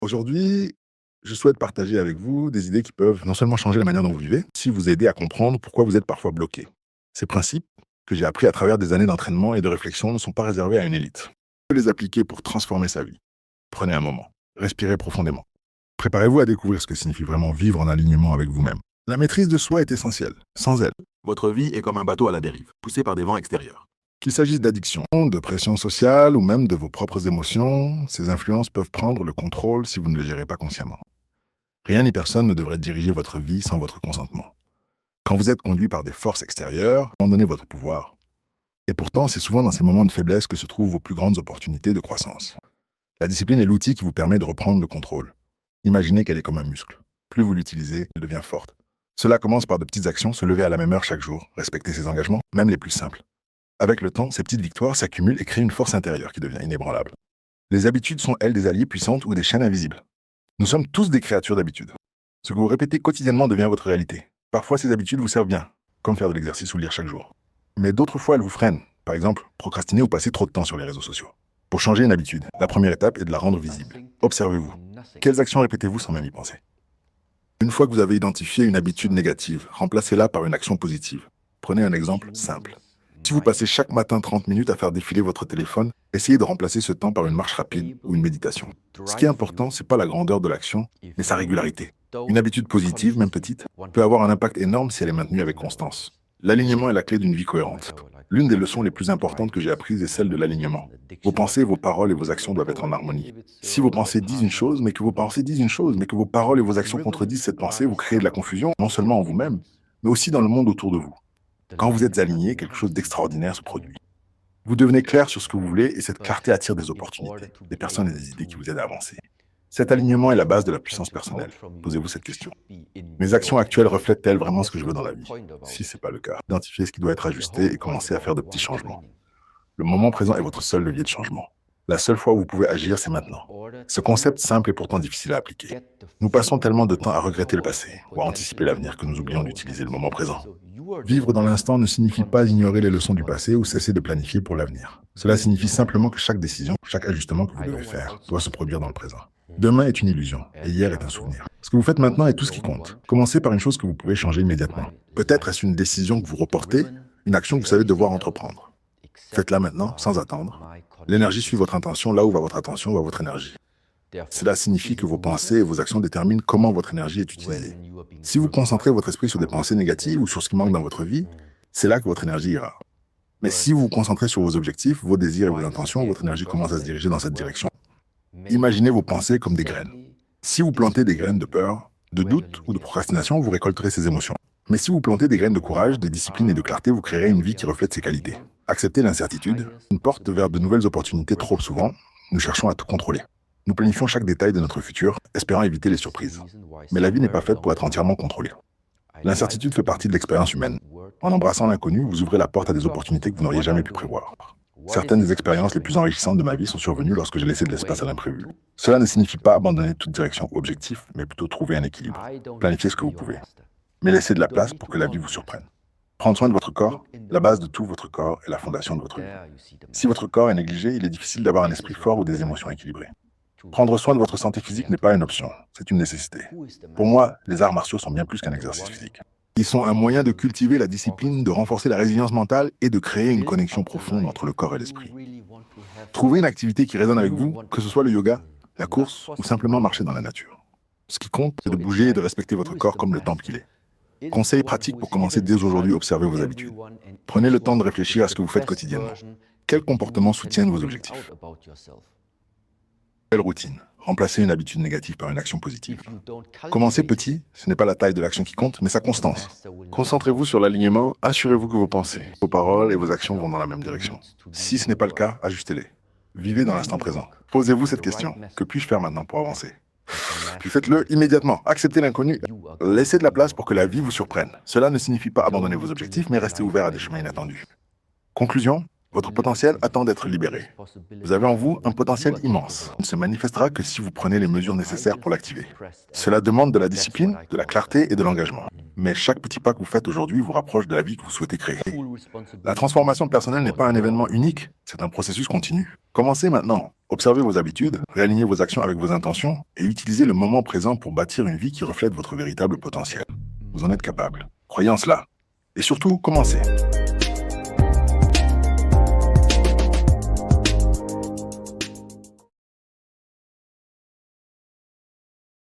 Aujourd'hui, je souhaite partager avec vous des idées qui peuvent non seulement changer la manière dont vous vivez, aussi vous aider à comprendre pourquoi vous êtes parfois bloqué. Ces principes, que j'ai appris à travers des années d'entraînement et de réflexion, ne sont pas réservés à une élite. On peut les appliquer pour transformer sa vie. Prenez un moment, respirez profondément. Préparez-vous à découvrir ce que signifie vraiment vivre en alignement avec vous-même. La maîtrise de soi est essentielle. Sans elle, votre vie est comme un bateau à la dérive, poussé par des vents extérieurs. Qu'il s'agisse d'addiction, de pression sociale ou même de vos propres émotions, ces influences peuvent prendre le contrôle si vous ne les gérez pas consciemment. Rien ni personne ne devrait diriger votre vie sans votre consentement. Quand vous êtes conduit par des forces extérieures, abandonnez votre pouvoir. Et pourtant, c'est souvent dans ces moments de faiblesse que se trouvent vos plus grandes opportunités de croissance. La discipline est l'outil qui vous permet de reprendre le contrôle. Imaginez qu'elle est comme un muscle. Plus vous l'utilisez, elle devient forte. Cela commence par de petites actions, se lever à la même heure chaque jour, respecter ses engagements, même les plus simples. Avec le temps, ces petites victoires s'accumulent et créent une force intérieure qui devient inébranlable. Les habitudes sont, elles, des alliés puissantes ou des chaînes invisibles. Nous sommes tous des créatures d'habitude. Ce que vous répétez quotidiennement devient votre réalité. Parfois, ces habitudes vous servent bien, comme faire de l'exercice ou lire chaque jour. Mais d'autres fois, elles vous freinent. Par exemple, procrastiner ou passer trop de temps sur les réseaux sociaux. Pour changer une habitude, la première étape est de la rendre visible. Observez-vous. Quelles actions répétez-vous sans même y penser? Une fois que vous avez identifié une habitude négative, remplacez-la par une action positive. Prenez un exemple simple. Si vous passez chaque matin 30 minutes à faire défiler votre téléphone, essayez de remplacer ce temps par une marche rapide ou une méditation. Ce qui est important, ce n'est pas la grandeur de l'action, mais sa régularité. Une habitude positive, même petite, peut avoir un impact énorme si elle est maintenue avec constance. L'alignement est la clé d'une vie cohérente. L'une des leçons les plus importantes que j'ai apprises est celle de l'alignement. Vos pensées, vos paroles et vos actions doivent être en harmonie. Si vos pensées disent une chose, mais que vos pensées disent une chose, mais que vos paroles et vos actions contredisent cette pensée, vous créez de la confusion, non seulement en vous-même, mais aussi dans le monde autour de vous. Quand vous êtes aligné, quelque chose d'extraordinaire se produit. Vous devenez clair sur ce que vous voulez et cette clarté attire des opportunités, des personnes et des idées qui vous aident à avancer. Cet alignement est la base de la puissance personnelle. Posez-vous cette question. Mes actions actuelles reflètent-elles vraiment ce que je veux dans la vie? Si ce n'est pas le cas, identifiez ce qui doit être ajusté et commencez à faire de petits changements. Le moment présent est votre seul levier de changement. La seule fois où vous pouvez agir, c'est maintenant. Ce concept simple est pourtant difficile à appliquer. Nous passons tellement de temps à regretter le passé ou à anticiper l'avenir que nous oublions d'utiliser le moment présent. Vivre dans l'instant ne signifie pas ignorer les leçons du passé ou cesser de planifier pour l'avenir. Cela signifie simplement que chaque décision, chaque ajustement que vous devez faire, doit se produire dans le présent. Demain est une illusion et hier est un souvenir. Ce que vous faites maintenant est tout ce qui compte. Commencez par une chose que vous pouvez changer immédiatement. Peut-être est-ce une décision que vous reportez, une action que vous savez devoir entreprendre. Faites-la maintenant, sans attendre. L'énergie suit votre intention, là où va votre attention, va votre énergie. Cela signifie que vos pensées et vos actions déterminent comment votre énergie est utilisée. Si vous concentrez votre esprit sur des pensées négatives ou sur ce qui manque dans votre vie, c'est là que votre énergie ira. Mais si vous vous concentrez sur vos objectifs, vos désirs et vos intentions, votre énergie commence à se diriger dans cette direction. Imaginez vos pensées comme des graines. Si vous plantez des graines de peur, de doute ou de procrastination, vous récolterez ces émotions. Mais si vous plantez des graines de courage, de discipline et de clarté, vous créerez une vie qui reflète ces qualités. Accepter l'incertitude, une porte vers de nouvelles opportunités. Trop souvent, nous cherchons à tout contrôler. Nous planifions chaque détail de notre futur, espérant éviter les surprises. Mais la vie n'est pas faite pour être entièrement contrôlée. L'incertitude fait partie de l'expérience humaine. En embrassant l'inconnu, vous ouvrez la porte à des opportunités que vous n'auriez jamais pu prévoir. Certaines des expériences les plus enrichissantes de ma vie sont survenues lorsque j'ai laissé de l'espace à l'imprévu. Cela ne signifie pas abandonner toute direction ou objectif, mais plutôt trouver un équilibre. Planifiez ce que vous pouvez. Mais laissez de la place pour que la vie vous surprenne. Prendre soin de votre corps, la base de tout votre corps est la fondation de votre vie. Si votre corps est négligé, il est difficile d'avoir un esprit fort ou des émotions équilibrées. Prendre soin de votre santé physique n'est pas une option, c'est une nécessité. Pour moi, les arts martiaux sont bien plus qu'un exercice physique. Ils sont un moyen de cultiver la discipline, de renforcer la résilience mentale et de créer une connexion profonde entre le corps et l'esprit. Trouvez une activité qui résonne avec vous, que ce soit le yoga, la course ou simplement marcher dans la nature. Ce qui compte, c'est de bouger et de respecter votre corps comme le temple qu'il est. Conseils pratiques pour commencer dès aujourd'hui, observez vos habitudes. Prenez le temps de réfléchir à ce que vous faites quotidiennement. Quels comportements soutiennent vos objectifs? Quelle routine? Remplacez une habitude négative par une action positive. Commencez petit, ce n'est pas la taille de l'action qui compte, mais sa constance. Concentrez-vous sur l'alignement, assurez-vous que vos pensées, vos paroles et vos actions vont dans la même direction. Si ce n'est pas le cas, ajustez-les. Vivez dans l'instant présent. Posez-vous cette question, que puis-je faire maintenant pour avancer? Puis faites-le immédiatement. Acceptez l'inconnu. Laissez de la place pour que la vie vous surprenne. Cela ne signifie pas abandonner vos objectifs, mais rester ouvert à des chemins inattendus. Conclusion, votre potentiel attend d'être libéré. Vous avez en vous un potentiel immense. Il ne se manifestera que si vous prenez les mesures nécessaires pour l'activer. Cela demande de la discipline, de la clarté et de l'engagement. Mais chaque petit pas que vous faites aujourd'hui vous rapproche de la vie que vous souhaitez créer. Full La responsibility. transformation personnelle n'est pas un événement unique, c'est un processus continu. Commencez maintenant. Observez vos habitudes, réalignez vos actions avec vos intentions et utilisez le moment présent pour bâtir une vie qui reflète votre véritable potentiel. Vous en êtes capable. Croyez en cela. Et surtout, commencez.